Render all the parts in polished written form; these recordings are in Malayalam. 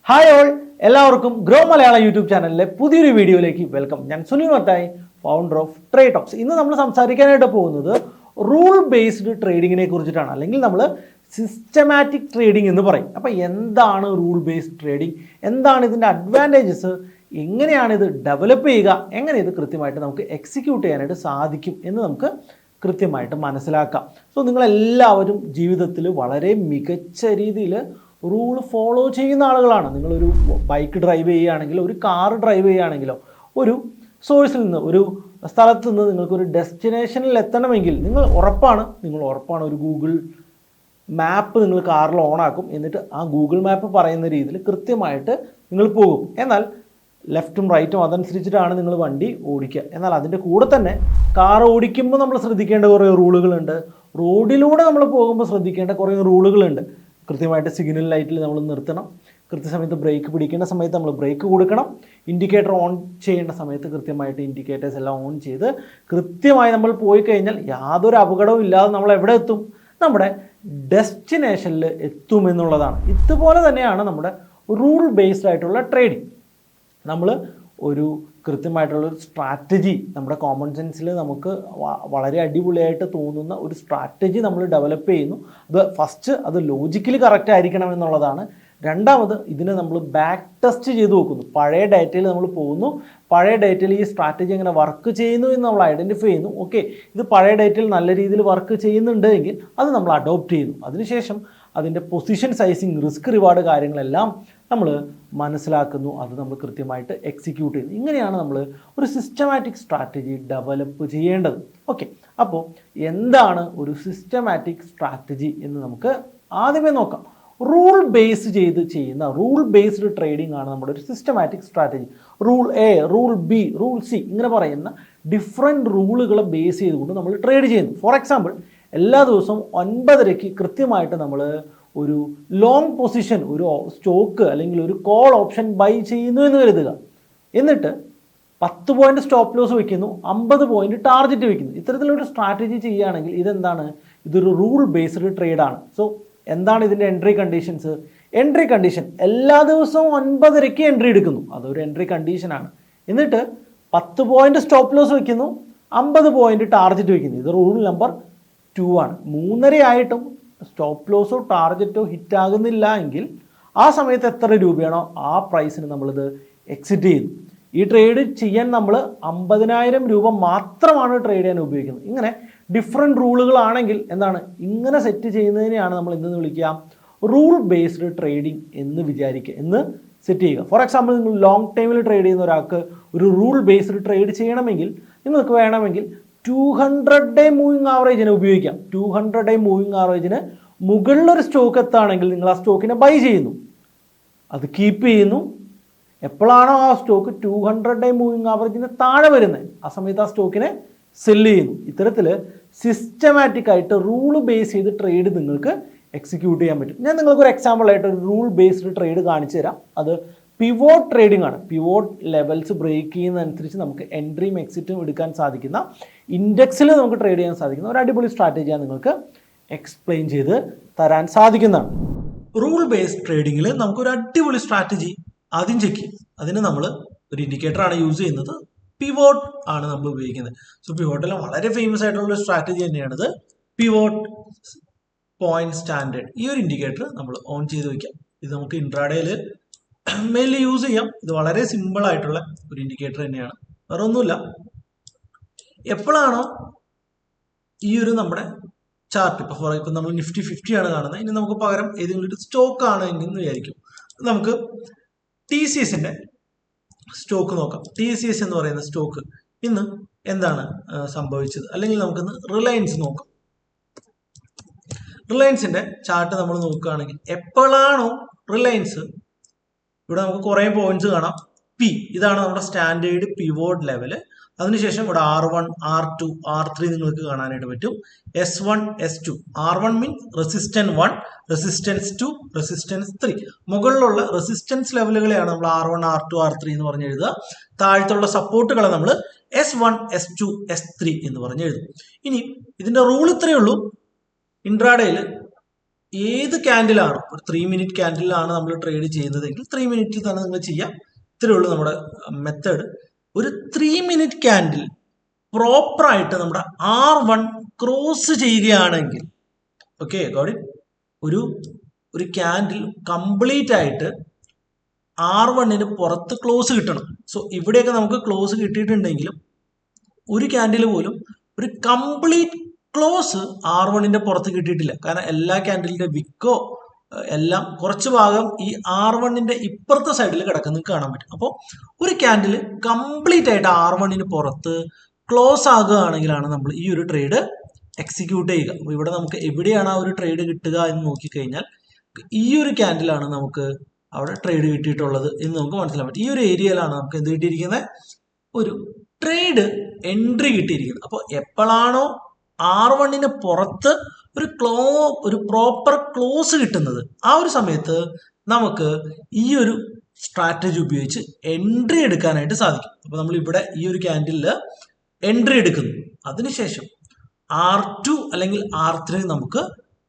ഹായ് ഓൾ, എല്ലാവർക്കും ഗ്രോ മലയാളം യൂട്യൂബ് ചാനലിലെ പുതിയൊരു വീഡിയോയിലേക്ക് വെൽക്കം. ഞാൻ Sunil Mathai, founder of trade talks. ഇന്ന് നമ്മൾ സംസാരിക്കാനായിട്ട് പോകുന്നത് റൂൾ ബേസ്ഡ് ട്രേഡിങ്ങിനെ കുറിച്ചിട്ടാണ്, അല്ലെങ്കിൽ നമ്മൾ സിസ്റ്റമാറ്റിക് ട്രേഡിംഗ് എന്ന് പറയും. അപ്പോൾ എന്താണ് റൂൾ ബേസ്ഡ് ട്രേഡിംഗ്, എന്താണ് ഇതിൻ്റെ അഡ്വാൻറ്റേജസ്, എങ്ങനെയാണ് ഇത് ഡെവലപ്പ് ചെയ്യുക, എങ്ങനെ ഇത് കൃത്യമായിട്ട് നമുക്ക് എക്സിക്യൂട്ട് ചെയ്യാനായിട്ട് സാധിക്കും എന്ന് നമുക്ക് കൃത്യമായിട്ട് മനസ്സിലാക്കാം. സോ നിങ്ങളെല്ലാവരും ജീവിതത്തിൽ വളരെ മികച്ച രീതിയിൽ റൂൾ ഫോളോ ചെയ്യുന്ന ആളുകളാണ്. നിങ്ങളൊരു ബൈക്ക് ഡ്രൈവ് ചെയ്യുകയാണെങ്കിലോ ഒരു കാർ ഡ്രൈവ് ചെയ്യുകയാണെങ്കിലോ ഒരു സോഴ്സിൽ നിന്ന് ഒരു സ്ഥലത്ത് നിന്ന് നിങ്ങൾക്കൊരു ഡെസ്റ്റിനേഷനിൽ എത്തണമെങ്കിൽ നിങ്ങൾ ഉറപ്പാണ് ഒരു ഗൂഗിൾ മാപ്പ് നിങ്ങൾ കാറിൽ ഓണാക്കും. എന്നിട്ട് ആ ഗൂഗിൾ മാപ്പ് പറയുന്ന രീതിയിൽ കൃത്യമായിട്ട് നിങ്ങൾ പോകും. എന്നാൽ ലെഫ്റ്റും റൈറ്റും അതനുസരിച്ചിട്ടാണ് നിങ്ങൾ വണ്ടി ഓടിക്കുക. എന്നാൽ അതിൻ്റെ കൂടെ തന്നെ കാർ ഓടിക്കുമ്പോൾ നമ്മൾ ശ്രദ്ധിക്കേണ്ട കുറേ റൂളുകളുണ്ട്. റോഡിലൂടെ നമ്മൾ പോകുമ്പോൾ ശ്രദ്ധിക്കേണ്ട കുറേ റൂളുകളുണ്ട്. കൃത്യമായിട്ട് സിഗ്നൽ ലൈറ്റിൽ നമ്മൾ നിർത്തണം, കൃത്യസമയത്ത് ബ്രേക്ക് പിടിക്കേണ്ട സമയത്ത് നമ്മൾ ബ്രേക്ക് കൊടുക്കണം, ഇൻഡിക്കേറ്റർ ഓൺ ചെയ്യേണ്ട സമയത്ത് കൃത്യമായിട്ട് ഇൻഡിക്കേറ്റേഴ്സ് എല്ലാം ഓൺ ചെയ്ത് കൃത്യമായി നമ്മൾ പോയി കഴിഞ്ഞാൽ യാതൊരു അപകടവും ഇല്ലാതെ നമ്മൾ എവിടെ എത്തും? നമ്മുടെ ഡെസ്റ്റിനേഷനിൽ എത്തുമെന്നുള്ളതാണ്. ഇതുപോലെ തന്നെയാണ് നമ്മുടെ റൂൾ ബേസ്ഡ് ആയിട്ടുള്ള ട്രേഡിംഗ്. നമ്മൾ ഒരു കൃത്യമായിട്ടുള്ളൊരു സ്ട്രാറ്റജി നമ്മുടെ കോമൺ സെൻസിൽ നമുക്ക് വളരെ അടിപൊളിയായിട്ട് തോന്നുന്ന ഒരു സ്ട്രാറ്റജി നമ്മൾ ഡെവലപ്പ് ചെയ്യുന്നു. അത് ലോജിക്കലി കറക്റ്റ് ആയിരിക്കണം എന്നുള്ളതാണ്. രണ്ടാമത് ഇതിനെ നമ്മൾ ബാക്ക് ടെസ്റ്റ് ചെയ്ത് നോക്കുന്നു. പഴയ ഡേറ്റയിൽ നമ്മൾ പോകുന്നു, പഴയ ഡേറ്റയിൽ ഈ സ്ട്രാറ്റജി എങ്ങനെ വർക്ക് ചെയ്യുന്നു എന്ന് നമ്മൾ ഐഡൻറ്റിഫൈ ചെയ്യുന്നു. ഓക്കെ, ഇത് പഴയ ഡേറ്റയിൽ നല്ല രീതിയിൽ വർക്ക് ചെയ്യുന്നുണ്ട് എങ്കിൽ അത് നമ്മൾ അഡോപ്റ്റ് ചെയ്യുന്നു. അതിനുശേഷം അതിൻ്റെ പൊസിഷൻ സൈസിങ്, റിസ്ക് റിവാർഡ് കാര്യങ്ങളെല്ലാം നമ്മൾ മനസ്സിലാക്കുന്നു. അത് നമ്മൾ കൃത്യമായിട്ട് എക്സിക്യൂട്ട് ചെയ്യുന്നു. ഇങ്ങനെയാണ് നമ്മൾ ഒരു സിസ്റ്റമാറ്റിക് സ്ട്രാറ്റജി ഡെവലപ്പ് ചെയ്യേണ്ടത്. ഓക്കെ, അപ്പോൾ എന്താണ് ഒരു സിസ്റ്റമാറ്റിക് സ്ട്രാറ്റജി എന്ന് നമുക്ക് ആദ്യമേ നോക്കാം. റൂൾ ബേസ് ചെയ്ത് ചെയ്യുന്ന റൂൾ ബേസ്ഡ് ട്രേഡിംഗ് ആണ് നമ്മുടെ ഒരു systematic strategy. Rule A, rule B, rule C ഇങ്ങനെ പറയുന്ന ഡിഫറെൻറ്റ് റൂളുകളെ ബേസ് ചെയ്തുകൊണ്ട് നമ്മൾ ട്രേഡ് ചെയ്യുന്നു. ഫോർ എക്സാമ്പിൾ, എല്ലാ ദിവസവും 9:30 കൃത്യമായിട്ട് നമ്മൾ ഒരു ലോങ് പൊസിഷൻ, ഒരു സ്റ്റോക്ക് അല്ലെങ്കിൽ ഒരു കോൾ ഓപ്ഷൻ ബൈ ചെയ്യുന്നു എന്ന് കരുതുക. എന്നിട്ട് 10 പോയിന്റ് സ്റ്റോപ്പ് ലോസ് വയ്ക്കുന്നു, 50 പോയിന്റ് ടാർഗറ്റ് വയ്ക്കുന്നു. ഇത്തരത്തിലൊരു സ്ട്രാറ്റജി ചെയ്യുകയാണെങ്കിൽ ഇതെന്താണ്? ഇതൊരു റൂൾ ബേസ്ഡ് ട്രേഡാണ്. സോ എന്താണ് ഇതിൻ്റെ എൻട്രി കണ്ടീഷൻസ്? എൻട്രി കണ്ടീഷൻ എല്ലാ ദിവസവും 9:30 എൻട്രി എടുക്കുന്നു, അതൊരു എൻട്രി കണ്ടീഷനാണ്. എന്നിട്ട് 10 പോയിന്റ് സ്റ്റോപ്പ് ലോസ് വയ്ക്കുന്നു, 50 പോയിന്റ് ടാർഗറ്റ് വയ്ക്കുന്നു. ഇത് റൂൾ നമ്പർ 2 ആണ്. 3:30 ആയിട്ടും സ്റ്റോപ്പ് ലോസോ ടാർഗറ്റോ ഹിറ്റാകുന്നില്ല എങ്കിൽ ആ സമയത്ത് എത്ര രൂപയാണോ ആ പ്രൈസിന് നമ്മളിത് എക്സിറ്റ് ചെയ്യുന്നു. ഈ ട്രേഡ് ചെയ്യാൻ നമ്മൾ 50,000 രൂപ മാത്രമാണ് ട്രേഡ് ചെയ്യാൻ ഉപയോഗിക്കുന്നത്. ഇങ്ങനെ ഡിഫറെൻറ്റ് റൂളുകളാണെങ്കിൽ എന്താണ്, ഇങ്ങനെ സെറ്റ് ചെയ്യുന്നതിനെയാണ് നമ്മൾ എന്തെന്ന് വിളിക്കുക? റൂൾ ബേസ്ഡ് ട്രേഡിംഗ് എന്ന് വിചാരിക്കുക, എന്ന് സെറ്റ് ചെയ്യുക. ഫോർ എക്സാമ്പിൾ, നിങ്ങൾ ലോങ് ടൈമിൽ ട്രേഡ് ചെയ്യുന്ന ഒരാൾക്ക് ഒരു റൂൾ ബേസ്ഡ് ട്രേഡ് ചെയ്യണമെങ്കിൽ നിങ്ങൾക്ക് വേണമെങ്കിൽ 200-ഡേ മൂവിങ് ആവറേജിനെ ഉപയോഗിക്കാം. 200-ഡേ മൂവിങ് ആവറേജിന് മുകളിലൊരു സ്റ്റോക്ക് എത്താണെങ്കിൽ നിങ്ങൾ ആ സ്റ്റോക്കിനെ ബൈ ചെയ്യുന്നു, അത് കീപ്പ് ചെയ്യുന്നു. എപ്പോഴാണോ ആ സ്റ്റോക്ക് 200-ഡേ മൂവിങ് ആവറേജിന് താഴെ വരുന്നത് ആ സമയത്ത് ആ സ്റ്റോക്കിനെ സെല്ല് ചെയ്യുന്നു. ഇത്തരത്തിൽ സിസ്റ്റമാറ്റിക് ആയിട്ട് റൂൾ ബേസ് ചെയ്ത് ട്രേഡ് നിങ്ങൾക്ക് എക്സിക്യൂട്ട് ചെയ്യാൻ പറ്റും. ഞാൻ നിങ്ങൾക്ക് ഒരു എക്സാമ്പിൾ ആയിട്ട് ഒരു റൂൾ ബേസ്ഡ് ട്രേഡ് കാണിച്ചു തരാം. അത് പിവോട്ട് ട്രേഡിംഗ് ആണ്. പിവോട്ട് ലെവൽസ് ബ്രേക്ക് ചെയ്യുന്നതനുസരിച്ച് നമുക്ക് എൻട്രിയും എക്സിറ്റും എടുക്കാൻ സാധിക്കുന്ന, ഇൻഡെക്സിൽ നമുക്ക് ട്രേഡ് ചെയ്യാൻ സാധിക്കുന്ന ഒരു അടിപൊളി സ്ട്രാറ്റജിയാണ് നിങ്ങൾക്ക് എക്സ്പ്ലെയിൻ ചെയ്ത് തരാൻ സാധിക്കുന്നതാണ്. റൂൾ ബേസ്ഡ് ട്രേഡിങ്ങിൽ നമുക്കൊരു അടിപൊളി സ്ട്രാറ്റജി ആദ്യം ചെക്ക് ചെയ്യും. അതിന് നമ്മൾ ഒരു ഇൻഡിക്കേറ്റർ ആണ് യൂസ് ചെയ്യുന്നത്. പിവോട്ട് ആണ് നമ്മൾ ഉപയോഗിക്കുന്നത്. സോ പിവോട്ടിൽ വളരെ ഫേമസ് ആയിട്ടുള്ള ഒരു സ്ട്രാറ്റജി തന്നെയാണിത്, പിവോട്ട് പോയിന്റ് സ്റ്റാൻഡേർഡ്. ഈ ഒരു ഇൻഡിക്കേറ്റർ നമ്മൾ ഓൺ ചെയ്ത് വയ്ക്കാം. ഇത് നമുക്ക് ഇൻട്രാഡേയിൽ മെയിൻലി യൂസ് ചെയ്യാം. ഇത് വളരെ സിമ്പിൾ ആയിട്ടുള്ള ഒരു ഇൻഡിക്കേറ്റർ തന്നെയാണ്, വേറെ ഒന്നുമില്ല. എപ്പോഴാണോ ഈ ഒരു നമ്മുടെ ചാർട്ട്, ഇപ്പം നമ്മൾ നിഫ്റ്റി 50 ആണ് കാണുന്നത്, ഇനി നമുക്ക് പകരം ഏതെങ്കിലും ഒരു സ്റ്റോക്ക് ആണ് എന്ന് വിചാരിക്കും. നമുക്ക് TCSന്റെ സ്റ്റോക്ക് നോക്കാം. TCS എന്ന് പറയുന്ന സ്റ്റോക്ക് ഇന്ന് എന്താണ് സംഭവിച്ചത്? അല്ലെങ്കിൽ നമുക്കിന്ന് റിലയൻസ് നോക്കാം. റിലയൻസിന്റെ ചാർട്ട് നമ്മൾ നോക്കുകയാണെങ്കിൽ എപ്പോഴാണോ റിലയൻസ്, ഇവിടെ നമുക്ക് കുറേ പോയിന്റ്സ് കാണാം. P ഇതാണ് നമ്മുടെ സ്റ്റാൻഡേർഡ് പിവോട്ട് ലെവല്. അതിനുശേഷം ഇവിടെ R1, R2, R3 നിങ്ങൾക്ക് കാണാനായിട്ട് പറ്റും. S1, S2. R1 means resistance 1, resistance 2, resistance 3. മുകളിലുള്ള റെസിസ്റ്റൻസ് ലെവലുകളെയാണ് നമ്മൾ R1, R2, R3 എന്ന് പറഞ്ഞ് എഴുതുക. താഴത്തുള്ള സപ്പോർട്ടുകളെ നമ്മൾ S1, S2, S3 എന്ന് പറഞ്ഞ് എഴുതും. ഇനി ഇതിന്റെ റൂൾ ഇത്രയേ ഉള്ളൂ. ഇൻട്രാഡേയിൽ ഏത് ക്യാൻഡിലാണോ, ഒരു 3 മിനിറ്റ് ക്യാൻഡിലാണ് നമ്മൾ ട്രേഡ് ചെയ്യുന്നതെങ്കിൽ 3 മിനിറ്റിൽ തന്നെ നിങ്ങൾ ചെയ്യാം. ഇത്രയേ ഉള്ളൂ നമ്മുടെ മെത്തേഡ്. ഒരു 3 മിനിറ്റ് ക്യാൻഡിൽ പ്രോപ്പറായിട്ട് നമ്മുടെ R1 ക്രോസ് ചെയ്യുകയാണെങ്കിൽ, ഓക്കെ ഗോട്ട് ഇറ്റ്, ഒരു ക്യാൻഡിൽ കംപ്ലീറ്റ് ആയിട്ട് R1 പുറത്ത് ക്ലോസ് കിട്ടണം. സോ ഇവിടെയൊക്കെ നമുക്ക് ക്ലോസ് കിട്ടിയിട്ടുണ്ടെങ്കിലും ഒരു ക്യാൻഡിൽ പോലും ഒരു കംപ്ലീറ്റ് ക്ലോസ് R1 പുറത്ത് കിട്ടിയിട്ടില്ല. കാരണം എല്ലാ ക്യാൻഡിലിന്റെ വിക്കോ എല്ലാം കുറച്ച് ഭാഗം ഈ R1 ഇപ്പുറത്തെ സൈഡിൽ കിടക്കുന്നത് കാണാൻ പറ്റും. അപ്പോൾ ഒരു ക്യാൻഡിൽ കംപ്ലീറ്റ് ആയിട്ട് R1 പുറത്ത് ക്ലോസ് ആകുകയാണെങ്കിലാണ് നമ്മൾ ഈ ഒരു ട്രേഡ് എക്സിക്യൂട്ട് ചെയ്യുക. അപ്പോൾ ഇവിടെ നമുക്ക് എവിടെയാണ് ആ ഒരു ട്രേഡ് കിട്ടുക എന്ന് നോക്കിക്കഴിഞ്ഞാൽ ഈ ഒരു ക്യാൻഡിലാണ് നമുക്ക് അവിടെ ട്രേഡ് കിട്ടിയിട്ടുള്ളത് എന്ന് നമുക്ക് മനസ്സിലാക്കാൻ പറ്റും. ഈ ഒരു ഏരിയയിലാണ് നമുക്ക് എന്ത് കിട്ടിയിരിക്കുന്നത്, ഒരു ട്രേഡ് എൻട്രി കിട്ടിയിരിക്കുന്നത്. അപ്പോൾ എപ്പോഴാണോ R1 പുറത്ത് ഒരു പ്രോപ്പർ ക്ലോസ് കിട്ടുന്നത്, ആ ഒരു സമയത്ത് നമുക്ക് ഈ ഒരു സ്ട്രാറ്റജി ഉപയോഗിച്ച് എൻട്രി എടുക്കാനായിട്ട് സാധിക്കും. അപ്പോൾ നമ്മൾ ഇവിടെ ഈ ഒരു ക്യാൻഡിലിൽ എൻട്രി എടുക്കുന്നു. അതിനുശേഷം R2 അല്ലെങ്കിൽ R3 നമുക്ക്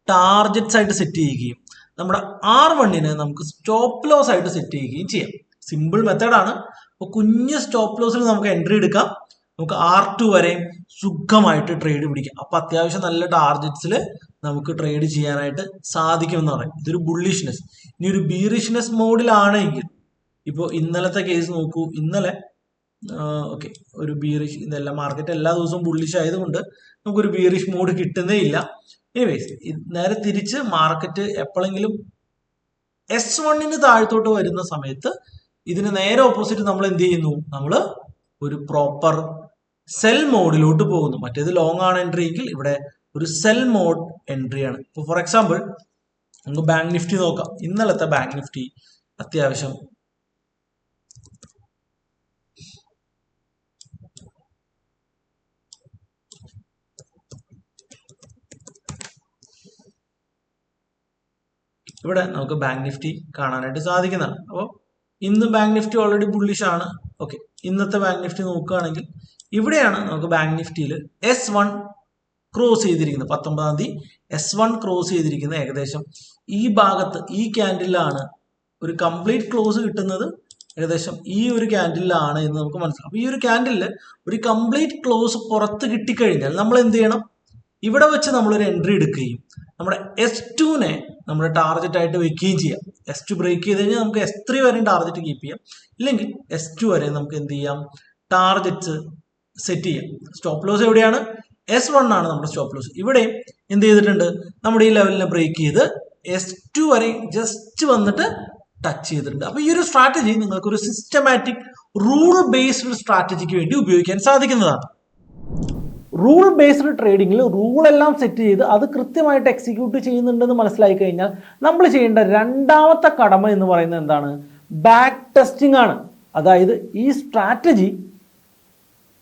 ടാർഗറ്റ്സ് ആയിട്ട് സെറ്റ് ചെയ്യുകയും നമ്മുടെ R1 നമുക്ക് സ്റ്റോപ്പ് ലോസ് ആയിട്ട് സെറ്റ് ചെയ്യുകയും ചെയ്യാം. സിമ്പിൾ മെത്തേഡാണ്. അപ്പോൾ കുഞ്ഞ് സ്റ്റോപ്പ് ലോസിൽ നമുക്ക് എൻട്രി എടുക്കാം. നമുക്ക് R2 വരെയും സുഖമായിട്ട് ട്രേഡ് പിടിക്കാം. അപ്പോൾ അത്യാവശ്യം നല്ല ടാർഗറ്റ്സിൽ നമുക്ക് ട്രേഡ് ചെയ്യാനായിട്ട് സാധിക്കുമെന്ന് പറയും. ഇതൊരു ബുള്ളിഷ്നെസ്. ഇനി ഒരു ബീറിഷ്നെസ് മോഡിലാണെങ്കിൽ, ഇപ്പോൾ ഇന്നലത്തെ കേസ് നോക്കൂ. ഇന്നലെ ഓക്കെ, ഒരു ബീറിഷ്, ഇതെല്ലാം മാർക്കറ്റ് എല്ലാ ദിവസവും ബുള്ളിഷ് ആയതുകൊണ്ട് നമുക്കൊരു ബീറിഷ് മോഡ് കിട്ടുന്നേ ഇല്ല. എനിവേസ്, നേരെ തിരിച്ച് മാർക്കറ്റ് എപ്പോഴെങ്കിലും S1 താഴത്തോട്ട് വരുന്ന സമയത്ത് ഇതിന് നേരെ ഓപ്പോസിറ്റ് നമ്മൾ എന്ത് ചെയ്യുന്നു, നമ്മൾ ഒരു പ്രോപ്പർ സെൽ മോഡിലോട്ട് പോകുന്നു. മറ്റേത് ലോങ് ആണ് എൻട്രി എങ്കിൽ ഇവിടെ ഒരു സെൽ മോഡ് എൻട്രി ആണ്. ഇപ്പോൾ ഫോർ എക്സാമ്പിൾ നമുക്ക് ബാങ്ക് നിഫ്റ്റി നോക്കാം. ഇന്നലത്തെ ബാങ്ക് നിഫ്റ്റി അത്യാവശ്യം ഇവിടെ നമുക്ക് ബാങ്ക് നിഫ്റ്റി കാണാനായിട്ട് സാധിക്കുന്നതാണ്. അപ്പോൾ ഇന്ന് ബാങ്ക് നിഫ്റ്റി ഓൾറെഡി ബുള്ളിഷ് ആണ്. ഓക്കെ, ഇന്നത്തെ ബാങ്ക് നിഫ്റ്റി നോക്കുകയാണെങ്കിൽ ഇവിടെയാണ് നമുക്ക് ബാങ്ക് നിഫ്റ്റിയിൽ S1 ക്രോസ് ചെയ്തിരിക്കുന്നത്. 19-ാം തീയതി S1 ക്രോസ് ചെയ്തിരിക്കുന്നത് ഏകദേശം ഈ ഭാഗത്ത്, ഈ ക്യാൻഡിലാണ് ഒരു കംപ്ലീറ്റ് ക്ലോസ് കിട്ടുന്നത്. ഏകദേശം ഈ ഒരു ക്യാൻഡിലാണ് എന്ന് നമുക്ക് മനസ്സിലാവും. അപ്പോൾ ഈ ഒരു ക്യാൻഡിലിൽ ഒരു കംപ്ലീറ്റ് ക്ലോസ് പുറത്ത് കിട്ടിക്കഴിഞ്ഞാൽ നമ്മൾ എന്ത് ചെയ്യണം, ഇവിടെ വെച്ച് നമ്മളൊരു എൻട്രി എടുക്കുകയും നമ്മുടെ S2 നമ്മുടെ ടാർഗറ്റ് ആയിട്ട് വെക്കുകയും ചെയ്യാം. S2 ബ്രേക്ക് ചെയ്ത് കഴിഞ്ഞാൽ നമുക്ക് S3 വരെയും ടാർഗറ്റ് കീപ്പ് ചെയ്യാം. ഇല്ലെങ്കിൽ S2 വരെ നമുക്ക് എന്ത് ചെയ്യാം, ടാർഗറ്റ്സ് സെറ്റ് ചെയ്യാം. സ്റ്റോപ്പ് ലോസ് എവിടെയാണ്, S1 ആണ് നമ്മുടെ സ്റ്റോപ്പ് ലോസ്. ഇവിടെയും എന്ത് ചെയ്തിട്ടുണ്ട്, നമ്മുടെ ഈ ലെവലിനെ ബ്രേക്ക് ചെയ്ത് S2 വരെ ജസ്റ്റ് വന്നിട്ട് ടച്ച് ചെയ്തിട്ടുണ്ട്. അപ്പോൾ ഈ ഒരു സ്ട്രാറ്റജി നിങ്ങൾക്ക് ഒരു സിസ്റ്റമാറ്റിക് റൂൾ ബേസ്ഡ് സ്ട്രാറ്റജിക്ക് വേണ്ടി ഉപയോഗിക്കാൻ സാധിക്കുന്നതാണ്. റൂൾ ബേസ്ഡ് ട്രേഡിങ്ങിൽ റൂളെല്ലാം സെറ്റ് ചെയ്ത് അത് കൃത്യമായിട്ട് എക്സിക്യൂട്ട് ചെയ്യുന്നുണ്ടെന്ന് മനസ്സിലായി കഴിഞ്ഞാൽ നമ്മൾ ചെയ്യേണ്ട രണ്ടാമത്തെ കടമ എന്ന് പറയുന്നത് എന്താണ്, ബാക്ക് ടെസ്റ്റിംഗ് ആണ്. അതായത് ഈ സ്ട്രാറ്റജി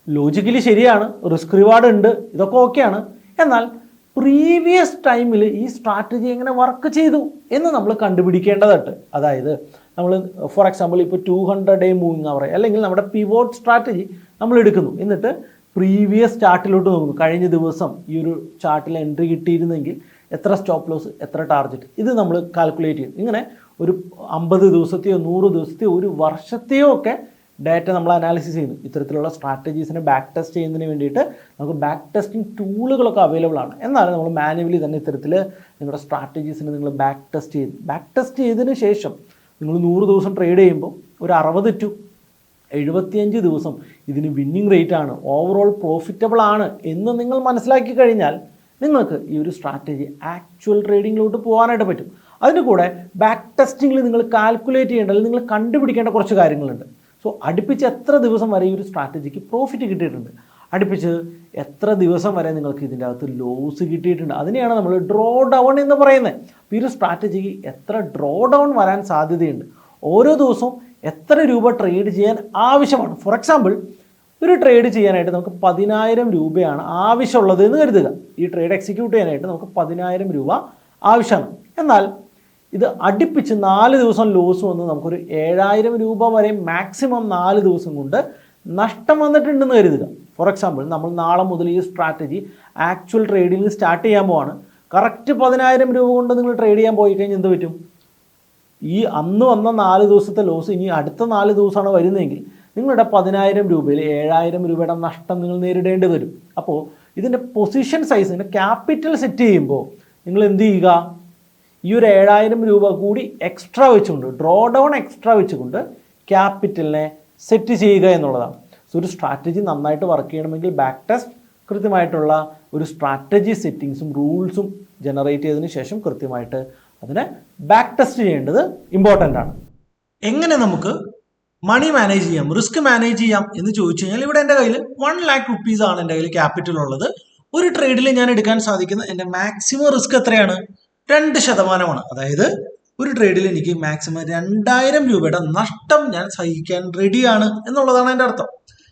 ലോജിക്കലി ശരിയാണ്, റിസ്ക് റിവാർഡ് ഉണ്ട്, ഇതൊക്കെ ഓക്കെയാണ്. എന്നാൽ പ്രീവിയസ് ടൈമിൽ ഈ സ്ട്രാറ്റജി എങ്ങനെ വർക്ക് ചെയ്തു എന്ന് നമ്മൾ കണ്ടുപിടിക്കേണ്ടതുണ്ട്. അതായത് നമ്മൾ ഫോർ എക്സാമ്പിൾ ഇപ്പോൾ 200-day മൂവിങ് അവർ അല്ലെങ്കിൽ നമ്മുടെ പിവോട്ട് സ്ട്രാറ്റജി നമ്മൾ എടുക്കുന്നു. എന്നിട്ട് പ്രീവിയസ് ചാർട്ടിലോട്ട് നോക്കുന്നു. കഴിഞ്ഞ ദിവസം ഈ ഒരു ചാർട്ടിൽ എൻട്രി കിട്ടിയിരുന്നെങ്കിൽ എത്ര സ്റ്റോപ്പ് ലോസ്, എത്ര ടാർഗറ്റ്, ഇത് നമ്മൾ കാൽക്കുലേറ്റ് ചെയ്യും. ഇങ്ങനെ ഒരു 50 ദിവസത്തെയോ 100 ദിവസത്തെയോ ഒരു വർഷത്തെയോ ഒക്കെ ഡാറ്റ നമ്മൾ അനാലിസിസ് ചെയ്യുന്നു. ഇത്തരത്തിലുള്ള സ്ട്രാറ്റജീസിനെ ബാക്ക് ടെസ്റ്റ് ചെയ്യുന്നതിന് വേണ്ടിയിട്ട് നമുക്ക് ബാക്ക് ടെസ്റ്റിംഗ് ടൂളുകളൊക്കെ അവൈലബിൾ ആണ്. എന്നാലും നമ്മൾ മാനുവലി തന്നെ ഇത്തരത്തിൽ നിങ്ങളുടെ സ്ട്രാറ്റജീസിനെ നിങ്ങൾ ബാക്ക് ടെസ്റ്റ് ചെയ്യുന്നു. ബാക്ക് ടെസ്റ്റ് ചെയ്തതിന് ശേഷം നിങ്ങൾ 100 ദിവസം ട്രേഡ് ചെയ്യുമ്പോൾ ഒരു 60 to 75 ദിവസം ഇതിന് വിന്നിങ് റേറ്റ് ആണ്, ഓവറോൾ പ്രോഫിറ്റബിൾ ആണ് എന്ന് നിങ്ങൾ മനസ്സിലാക്കി കഴിഞ്ഞാൽ നിങ്ങൾക്ക് ഈ ഒരു സ്ട്രാറ്റജി ആക്ച്വൽ ട്രേഡിങ്ങിലോട്ട് പോകാനായിട്ട് പറ്റും. അതിൻ്റെ കൂടെ ബാക്ക് ടെസ്റ്റിങ്ങിൽ നിങ്ങൾ കാൽക്കുലേറ്റ് ചെയ്യേണ്ട, അല്ലെങ്കിൽ നിങ്ങൾ കണ്ടുപിടിക്കേണ്ട കുറച്ച് കാര്യങ്ങളുണ്ട്. സോ അടുപ്പിച്ച് എത്ര ദിവസം വരെ ഈ ഒരു സ്ട്രാറ്റജിക്ക് പ്രോഫിറ്റ് കിട്ടിയിട്ടുണ്ട്, അടുപ്പിച്ച് എത്ര ദിവസം വരെ നിങ്ങൾക്ക് ഇതിൻ്റെ അകത്ത് ലോസ് കിട്ടിയിട്ടുണ്ട്, അതിനെയാണ് നമ്മൾ ഡ്രോ ഡൗൺ എന്ന് പറയുന്നത്. അപ്പോൾ ഈ ഒരു സ്ട്രാറ്റജിക്ക് എത്ര ഡ്രോ ഡൗൺ വരാൻ സാധ്യതയുണ്ട്, ഓരോ ദിവസവും എത്ര രൂപ ട്രേഡ് ചെയ്യാൻ ആവശ്യമാണ്. ഫോർ എക്സാമ്പിൾ ഒരു ട്രേഡ് ചെയ്യാനായിട്ട് നമുക്ക് 10,000 രൂപയാണ് ആവശ്യമുള്ളത് എന്ന് കരുതുക. ഈ ട്രേഡ് എക്സിക്യൂട്ട് ചെയ്യാനായിട്ട് നമുക്ക് 10,000 രൂപ ആവശ്യമാണ്. എന്നാൽ ഇത് അടുപ്പിച്ച് 4 ദിവസം ലോസ് വന്ന് നമുക്കൊരു 7,000 രൂപ വരെ മാക്സിമം 4 ദിവസം കൊണ്ട് നഷ്ടം വന്നിട്ടുണ്ടെന്ന് കരുതുക. ഫോർ എക്സാമ്പിൾ നമ്മൾ നാളെ മുതൽ ഈ സ്ട്രാറ്റജി ആക്ച്വൽ ട്രേഡിംഗ് സ്റ്റാർട്ട് ചെയ്യാൻ പോവാണ്. കറക്റ്റ് 10,000 രൂപ കൊണ്ട് നിങ്ങൾ ട്രേഡ് ചെയ്യാൻ പോയി കഴിഞ്ഞാൽ എന്ത് പറ്റും? ഈ അന്ന് വന്ന 4 ദിവസത്തെ ലോസ് ഇനി അടുത്ത 4 ദിവസമാണ് വരുന്നതെങ്കിൽ നിങ്ങളുടെ 10,000 രൂപയിൽ 7,000 രൂപയുടെ നഷ്ടം നിങ്ങൾ നേരിടേണ്ടി വരും. അപ്പോൾ ഇതിൻ്റെ പൊസിഷൻ സൈസിന് ക്യാപിറ്റൽ സെറ്റ് ചെയ്യുമ്പോൾ നിങ്ങൾ എന്ത് ചെയ്യുക? ഈ ഒരു 7,000 രൂപ കൂടി എക്സ്ട്രാ വെച്ചുകൊണ്ട്, ഡ്രോ ഡൗൺ എക്സ്ട്രാ വെച്ചുകൊണ്ട് ക്യാപിറ്റലിനെ സെറ്റ് ചെയ്യുക എന്നുള്ളതാണ്. സോ ഒരു സ്ട്രാറ്റജി നന്നായിട്ട് വർക്ക് ചെയ്യണമെങ്കിൽ ബാക്ക് ടെസ്റ്റ് കൃത്യമായിട്ടുള്ള ഒരു സ്ട്രാറ്റജി സെറ്റിങ്സും റൂൾസും ജനറേറ്റ് ചെയ്തതിന് ശേഷം കൃത്യമായിട്ട് അതിനെ ബാക്ക് ടെസ്റ്റ് ചെയ്യേണ്ടത് ഇമ്പോർട്ടൻ്റ് ആണ്. എങ്ങനെ നമുക്ക് മണി മാനേജ് ചെയ്യാം, റിസ്ക് മാനേജ് ചെയ്യാം എന്ന് ചോദിച്ചു കഴിഞ്ഞാൽ ഇവിടെ എൻ്റെ കയ്യിൽ 1 lakh rupees ആണ് എൻ്റെ കയ്യിൽ ക്യാപിറ്റൽ ഉള്ളത്. ഒരു ട്രേഡിൽ ഞാൻ എടുക്കാൻ സാധിക്കുന്ന എൻ്റെ മാക്സിമം റിസ്ക് എത്രയാണ്? 2%. അതായത് ഒരു ട്രേഡിൽ എനിക്ക് മാക്സിമം 2,000 രൂപയുടെ നഷ്ടം ഞാൻ സഹിക്കാൻ റെഡിയാണ് എന്നുള്ളതാണ് എൻ്റെ അർത്ഥം.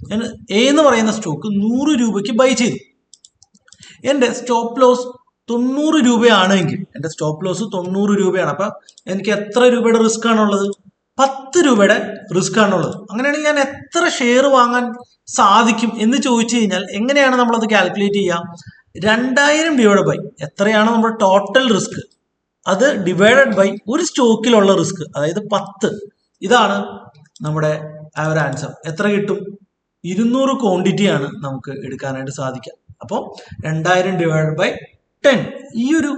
ഞാൻ എ എന്ന് പറയുന്ന സ്റ്റോക്ക് 100 രൂപയ്ക്ക് ബൈ ചെയ്തു. എൻ്റെ സ്റ്റോപ്പ് ലോസ് 90 രൂപയാണെങ്കിൽ, എൻ്റെ സ്റ്റോപ്പ് ലോസ് 90 രൂപയാണ്. അപ്പം എനിക്ക് എത്ര രൂപയുടെ റിസ്ക് ആണുള്ളത്? 10 രൂപയുടെ റിസ്ക് ആണുള്ളത്. അങ്ങനെയാണെങ്കിൽ ഞാൻ എത്ര ഷെയർ വാങ്ങാൻ സാധിക്കും എന്ന് ചോദിച്ചു കഴിഞ്ഞാൽ എങ്ങനെയാണ് നമ്മളത് കാൽക്കുലേറ്റ് ചെയ്യുക? 2,000 രൂപയുടെ ബൈ എത്രയാണ് നമ്മുടെ ടോട്ടൽ റിസ്ക്, അത് ഡിവൈഡഡ് ബൈ ഒരു സ്റ്റോക്കിലുള്ള റിസ്ക്, അതായത് 10. ഇതാണ് നമ്മുടെ ആ ഒരു ആൻസർ. എത്ര കിട്ടും? 200 ക്വാണ്ടിറ്റിയാണ് നമുക്ക് എടുക്കാനായിട്ട് സാധിക്കുക. അപ്പോൾ 2,000 ഡിവൈഡഡ് ബൈ 10 ഈ ഒരു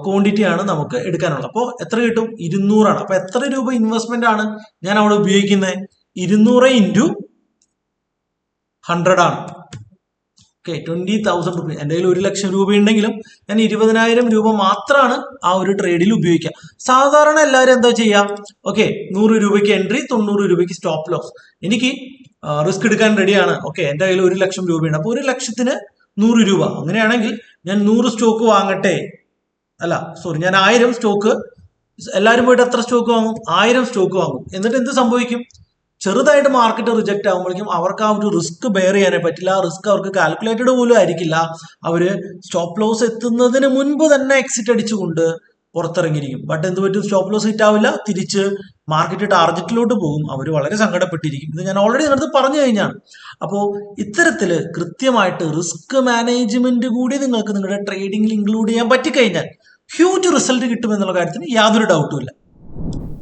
ക്വാണ്ടിറ്റിയാണ് നമുക്ക് എടുക്കാനുള്ളത്. അപ്പോൾ എത്ര കിട്ടും? 200 ആണ്. അപ്പോൾ എത്ര രൂപ ഇൻവെസ്റ്റ്മെന്റ് ആണ് ഞാൻ അവിടെ ഉപയോഗിക്കുന്നത്? 200 ഇൻറ്റു 100 ആണ്. Okay, 20,000 rupees. എൻ്റെ കയ്യിൽ 1,00,000 രൂപ ഉണ്ടെങ്കിലും ഞാൻ 20,000 രൂപ മാത്രമാണ് ആ ഒരു ട്രേഡിൽ ഉപയോഗിക്കുക. സാധാരണ എല്ലാവരും എന്താ ചെയ്യുക? ഓക്കെ, 100 രൂപയ്ക്ക് എൻട്രി, 90 രൂപയ്ക്ക് സ്റ്റോപ്പ് ലോസ്. എനിക്ക് റിസ്ക് എടുക്കാൻ റെഡിയാണ്. ഓക്കെ, എൻ്റെ കയ്യിൽ 1,00,000 രൂപയുണ്ട്. അപ്പോൾ 1,00,000ന് 100 രൂപ. അങ്ങനെയാണെങ്കിൽ ഞാൻ 100 സ്റ്റോക്ക് വാങ്ങട്ടെ. അല്ല സോറി, ഞാൻ 1000 സ്റ്റോക്ക്, എല്ലാവരും പോയിട്ട് എത്ര സ്റ്റോക്ക് വാങ്ങും? 1000 സ്റ്റോക്ക് വാങ്ങും. എന്നിട്ട് എന്ത് സംഭവിക്കും? ചെറുതായിട്ട് മാർക്കറ്റ് റിജക്റ്റ് ആകുമ്പോഴേക്കും അവർക്ക് ആ ഒരു റിസ്ക് ബെയർ ചെയ്യാനേ പറ്റില്ല. ആ റിസ്ക് അവർക്ക് കാൽക്കുലേറ്റഡ് പോലും ആയിരിക്കില്ല. അവര് സ്റ്റോപ്പ് ലോസ് എത്തുന്നതിന് മുൻപ് തന്നെ എക്സിറ്റ് അടിച്ചുകൊണ്ട് പുറത്തിറങ്ങിയിരിക്കും. ബട്ട് എന്ത് പറ്റും? സ്റ്റോപ്പ് ലോസ് ഹിറ്റ് ആവില്ല, തിരിച്ച് മാർക്കറ്റ് ടാർഗറ്റിലോട്ട് പോകും. അവർ വളരെ സങ്കടപ്പെട്ടിരിക്കും. ഇത് ഞാൻ ഓൾറെഡി നിങ്ങളടുത്ത് പറഞ്ഞു കഴിഞ്ഞാണ്. അപ്പോൾ ഇത്തരത്തിൽ കൃത്യമായിട്ട് റിസ്ക് മാനേജ്മെന്റ് കൂടി നിങ്ങൾക്ക് നിങ്ങളുടെ ട്രേഡിംഗിൽ ഇൻക്ലൂഡ് ചെയ്യാൻ പറ്റിക്കഴിഞ്ഞാൽ ഹ്യൂജ് റിസൾട്ട് കിട്ടുമെന്നുള്ള കാര്യത്തിന് യാതൊരു ഡൗട്ടും ഇല്ല.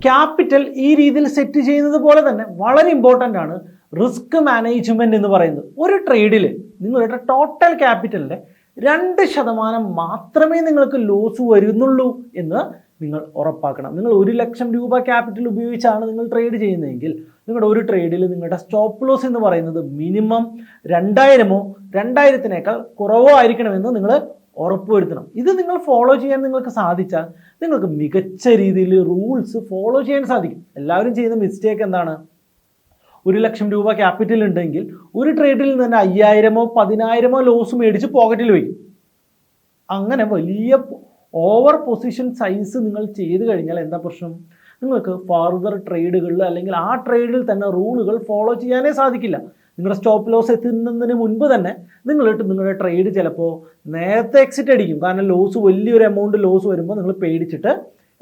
ക്യാപിറ്റൽ ഈ രീതിയിൽ സെറ്റ് ചെയ്യുന്നത് പോലെ തന്നെ വളരെ ഇമ്പോർട്ടൻ്റ് ആണ് റിസ്ക് മാനേജ്മെന്റ് എന്ന് പറയുന്നത്. ഒരു ട്രേഡിൽ നിങ്ങളുടെ ടോട്ടൽ ക്യാപിറ്റലിന്റെ 2% മാത്രമേ നിങ്ങൾക്ക് ലോസ് വരുന്നുള്ളൂ എന്ന് നിങ്ങൾ ഉറപ്പാക്കണം. നിങ്ങൾ 1,00,000 രൂപ ക്യാപിറ്റൽ ഉപയോഗിച്ചാണ് നിങ്ങൾ ട്രേഡ് ചെയ്യുന്നതെങ്കിൽ നിങ്ങളുടെ ഒരു ട്രേഡിൽ നിങ്ങളുടെ സ്റ്റോപ്പ് ലോസ് എന്ന് പറയുന്നത് മിനിമം 2,000-ഓ 2,000-നേക്കാൾ കുറവോ ആയിരിക്കണമെന്ന് നിങ്ങൾ ഉറപ്പുവരുത്തണം. ഇത് നിങ്ങൾ ഫോളോ ചെയ്യാൻ നിങ്ങൾക്ക് സാധിച്ചാൽ നിങ്ങൾക്ക് മികച്ച രീതിയിൽ റൂൾസ് ഫോളോ ചെയ്യാൻ സാധിക്കും. എല്ലാവരും ചെയ്യുന്ന മിസ്റ്റേക്ക് എന്താണ്? 1,00,000 രൂപ ക്യാപിറ്റൽ ഉണ്ടെങ്കിൽ ഒരു ട്രേഡിൽ നിന്ന് 5,000-ഓ 10,000-ഓ ലോസ് മേടിച്ച് പോക്കറ്റിൽ വയ്ക്കും. അങ്ങനെ വലിയ ഓവർ പൊസിഷൻ സൈസ് നിങ്ങൾ ചെയ്ത് കഴിഞ്ഞാൽ എന്താ പ്രശ്നം? നിങ്ങൾക്ക് ഫർദർ ട്രേഡുകളിൽ അല്ലെങ്കിൽ ആ ട്രേഡിൽ തന്നെ റൂളുകൾ ഫോളോ ചെയ്യാനേ സാധിക്കില്ല. നിങ്ങളുടെ സ്റ്റോപ്പ് ലോസ് എത്തുന്നതിന് മുൻപ് തന്നെ നിങ്ങളുടെ ട്രേഡ് ചിലപ്പോൾ നേരത്തെ എക്സിറ്റ് അടിക്കും. കാരണം ലോസ് വലിയൊരു എമൗണ്ട് ലോസ് വരുമ്പോൾ നിങ്ങൾ പേടിച്ചിട്ട്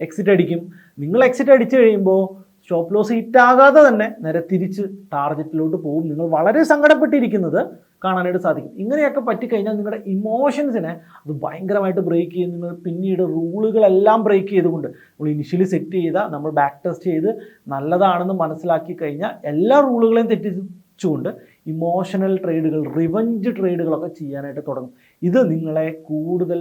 എക്സിറ്റ് അടിക്കും. നിങ്ങൾ എക്സിറ്റ് അടിച്ചു കഴിയുമ്പോൾ സ്റ്റോപ്പ് ലോസ് ഹിറ്റ് ആകാതെ തന്നെ നേരെ തിരിച്ച് ടാർഗറ്റിലോട്ട് പോകും. നിങ്ങൾ വളരെ സങ്കടപ്പെട്ടിരിക്കുന്നത് കാണാനായിട്ട് സാധിക്കും. ഇങ്ങനെയൊക്കെ പറ്റിക്കഴിഞ്ഞാൽ നിങ്ങളുടെ ഇമോഷൻസിനെ അത് ഭയങ്കരമായിട്ട് ബ്രേക്ക് ചെയ്യും. നിങ്ങൾ പിന്നീട് റൂളുകളെല്ലാം ബ്രേക്ക് ചെയ്തുകൊണ്ട് നമ്മൾ ഇനിഷ്യലി സെറ്റ് ചെയ്ത നമ്മൾ ബാക്ക് ടെസ്റ്റ് ചെയ്ത് നല്ലതാണെന്ന് മനസ്സിലാക്കി കഴിഞ്ഞാൽ എല്ലാ റൂളുകളെയും തെറ്റിച്ചുകൊണ്ട് ഇമോഷണൽ ട്രേഡുകൾ, റിവഞ്ച് ട്രേഡുകളൊക്കെ ചെയ്യാനായിട്ട് തുടങ്ങും. ഇത് നിങ്ങളെ കൂടുതൽ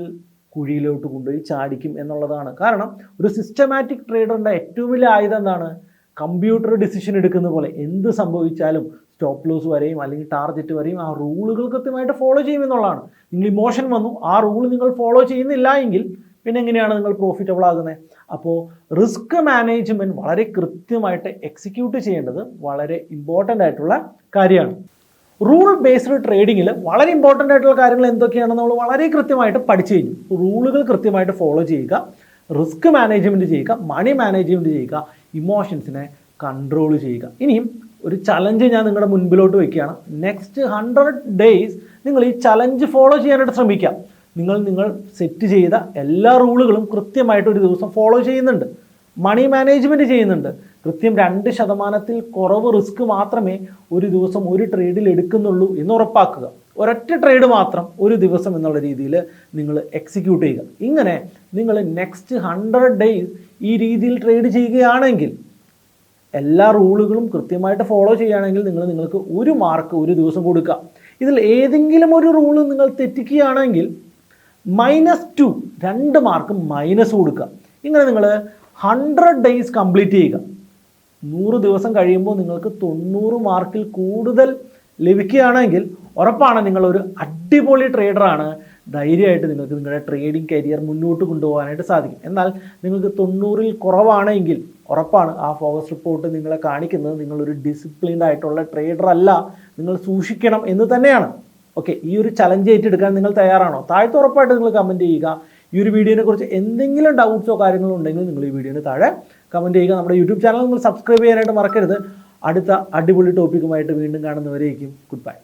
കുഴിയിലോട്ട് കൊണ്ടുപോയി ചാടിക്കും എന്നുള്ളതാണ്. കാരണം ഒരു സിസ്റ്റമാറ്റിക് ട്രേഡറിൻ്റെ ഏറ്റവും വലിയ ആയുധം എന്താണ്? കമ്പ്യൂട്ടർ ഡിസിഷൻ എടുക്കുന്ന പോലെ എന്ത് സംഭവിച്ചാലും സ്റ്റോപ്പ് ലോസ് വരെയും അല്ലെങ്കിൽ ടാർഗറ്റ് വരെയും ആ റൂളുകൾ കൃത്യമായിട്ട് ഫോളോ ചെയ്യുമെന്നുള്ളതാണ്. നിങ്ങൾ ഇമോഷൻ വന്നു, ആ റൂൾ നിങ്ങൾ ഫോളോ ചെയ്യുന്നില്ല എങ്കിൽ പിന്നെ എങ്ങനെയാണ് നിങ്ങൾ പ്രോഫിറ്റബിൾ ആകുന്നത്? അപ്പോൾ റിസ്ക് മാനേജ്മെൻറ്റ് വളരെ കൃത്യമായിട്ട് എക്സിക്യൂട്ട് ചെയ്യേണ്ടത് വളരെ ഇമ്പോർട്ടൻ്റ് ആയിട്ടുള്ള കാര്യമാണ്. റൂൾ ബേസ്ഡ് ട്രേഡിങ്ങിൽ വളരെ ഇമ്പോർട്ടൻ്റ് ആയിട്ടുള്ള കാര്യങ്ങൾ എന്തൊക്കെയാണെന്ന് നമ്മൾ വളരെ കൃത്യമായിട്ട് പഠിച്ചു കഴിഞ്ഞു. റൂളുകൾ കൃത്യമായിട്ട് ഫോളോ ചെയ്യുക, റിസ്ക് മാനേജ്മെൻറ്റ് ചെയ്യുക, മണി മാനേജ്മെൻറ്റ് ചെയ്യുക, ഇമോഷൻസിനെ കൺട്രോൾ ചെയ്യുക. ഇനിയും ഒരു ചലഞ്ച് ഞാൻ നിങ്ങളുടെ മുൻപിലോട്ട് വയ്ക്കുകയാണ്. നെക്സ്റ്റ് 100 days നിങ്ങൾ ഈ ചലഞ്ച് ഫോളോ ചെയ്യാനായിട്ട് ശ്രമിക്കാം. നിങ്ങൾ സെറ്റ് ചെയ്ത എല്ലാ റൂളുകളും കൃത്യമായിട്ട് ഒരു ദിവസം ഫോളോ ചെയ്യുന്നുണ്ട്, മണി മാനേജ്മെൻറ്റ് ചെയ്യുന്നുണ്ട്, കൃത്യം 2% കുറവ് റിസ്ക് മാത്രമേ ഒരു ദിവസം ഒരു ട്രേഡിൽ എടുക്കുന്നുള്ളൂ എന്ന് ഉറപ്പാക്കുക. ഒരൊറ്റ ട്രേഡ് മാത്രം ഒരു ദിവസം എന്നുള്ള രീതിയിൽ നിങ്ങൾ എക്സിക്യൂട്ട് ചെയ്യുക. ഇങ്ങനെ നിങ്ങൾ നെക്സ്റ്റ് 100 ഡേയ്സ് ഈ രീതിയിൽ ട്രേഡ് ചെയ്യുകയാണെങ്കിൽ, എല്ലാ റൂളുകളും കൃത്യമായിട്ട് ഫോളോ ചെയ്യുകയാണെങ്കിൽ നിങ്ങൾക്ക് ഒരു മാർക്ക് ഒരു ദിവസം കൊടുക്കുക. ഇതിൽ ഏതെങ്കിലും ഒരു റൂള് നിങ്ങൾ തെറ്റിക്കുകയാണെങ്കിൽ -2 2 മാർക്ക് മൈനസ് കൊടുക്കുക. ഇങ്ങനെ നിങ്ങൾ 100 ഡേയ്സ് കംപ്ലീറ്റ് ചെയ്യുക. 100 ദിവസം കഴിയുമ്പോൾ നിങ്ങൾക്ക് 90 മാർക്കിൽ കൂടുതൽ ലഭിക്കുകയാണെങ്കിൽ ഉറപ്പാണ് നിങ്ങളൊരു അടിപൊളി ട്രേഡറാണ്. ധൈര്യമായിട്ട് നിങ്ങൾക്ക് നിങ്ങളുടെ ട്രേഡിംഗ് കരിയർ മുന്നോട്ട് കൊണ്ടുപോകാനായിട്ട് സാധിക്കും. എന്നാൽ നിങ്ങൾക്ക് 90-ൽ കുറവാണെങ്കിൽ ഉറപ്പാണ് ആ ഫോക്കസ് റിപ്പോർട്ട് നിങ്ങളെ കാണിക്കുന്നത് നിങ്ങളൊരു ഡിസിപ്ലിൻഡ് ആയിട്ടുള്ള ട്രേഡർ അല്ല, നിങ്ങൾ സൂക്ഷിക്കണം എന്ന് തന്നെയാണ്. ഓക്കെ, ഈ ഒരു ചലഞ്ച് ഏറ്റെടുക്കാൻ നിങ്ങൾ തയ്യാറാണോ? താഴത്ത് ഉറപ്പായിട്ട് നിങ്ങൾ കമൻറ്റ് ചെയ്യുക. ഈ ഒരു വീഡിയോനെ കുറിച്ച് എന്തെങ്കിലും ഡൗട്ട്സോ കാര്യങ്ങളോ ഉണ്ടെങ്കിൽ നിങ്ങൾ ഈ വീഡിയോന് താഴെ കമൻറ്റ് ചെയ്യുക. നമ്മുടെ യൂട്യൂബ് ചാനൽ നിങ്ങൾ സബ്സ്ക്രൈബ് ചെയ്യാനായിട്ട് മറക്കരുത്. അടുത്ത അടിപൊളി ടോപ്പിക്കുമായിട്ട് വീണ്ടും കാണുന്നവരേക്കും goodbye.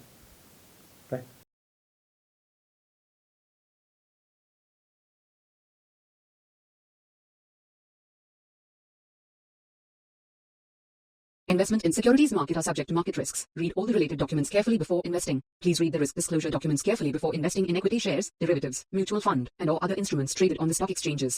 Investment in securities market are subject to market risks. Read all the related documents carefully before investing. Please read the risk disclosure documents carefully before investing in equity shares, derivatives, mutual fund, and or other instruments traded on the stock exchanges.